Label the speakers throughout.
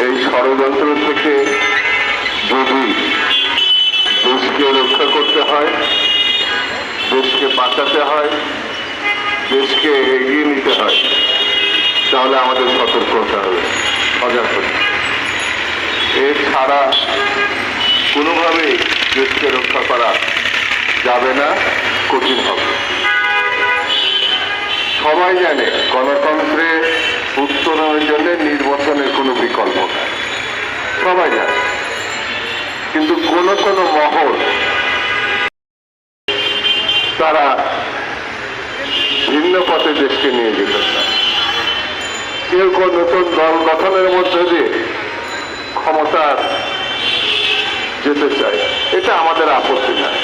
Speaker 1: এই ষড়যন্ত্র থেকে যদি দেশকে রক্ষা করতে হয়, দেশকে বাঁচাতে হয়, দেশকে এগিয়ে নিতে হয়, তাহলে আমাদের সতর্ক হতে হবে, সজাগ হতে হবে। এছাড়া কোনোভাবেই দেশকে রক্ষা করা যাবে না, কঠিন হবে। সবাই জানে গণতন্ত্রে উত্তরণের জন্য নির্বাচনের কোনো বিকল্প নেই, সবাই জানে। কিন্তু কোন কোন মহল তারা ভিন্ন পথে দেশকে নিয়ে যেতে চায়। কেউ কেউ নতুন দল গঠনের মধ্যে দিয়ে ক্ষমতা যেতে চায়, এটা আমাদের আপত্তি নাই।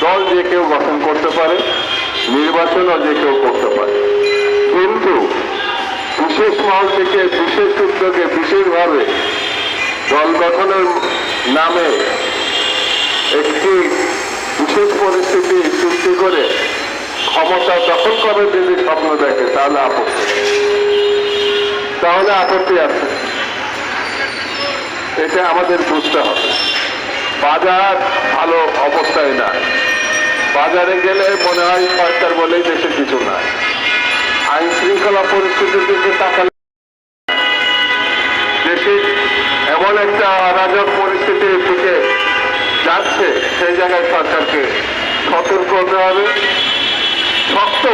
Speaker 1: দল যে কেউ গঠন করতে পারে, নির্বাচনও যে কেউ করতে পারে, কিন্তু বিশেষ মহল থেকে বিশেষ উদ্যোগে বিশেষভাবে দল গঠনের নামে একটি বিশেষ পরিস্থিতি সৃষ্টি করে ক্ষমতা দখল করে যদি স্বপ্ন দেখে, তাহলে আপত্তি আছে। এটা আমাদের বুঝতে হবে। বাজার ভালো অবস্থায় না, বাজারে গেলে মনে হয় সরকার বলেই দেশে কিছু নাই। আইন শৃঙ্খলা পরিস্থিতির দিকে তাকালে দেশে এমন একটা অরাজক পরিস্থিতির দিকে যাচ্ছে, সেই জায়গায় সরকারকে সতর্ক হতে হবে, শক্ত।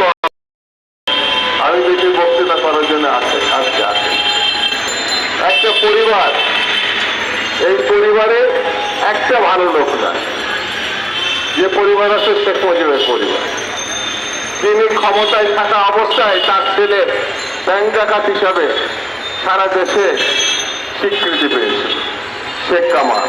Speaker 1: আমি বেশি বক্তৃতা করার জন্য আসছে একটা পরিবার, এই পরিবারে একটা ভালো লোক নাই। যে পরিবার আছে শেখ মুজিবের পরিবার, তিনি ক্ষমতায় থাকা অবস্থায় তার ছেলে ব্যাংক ডাকাত হিসাবে সারা দেশে স্বীকৃতি পেয়েছে, শেখ কামাল।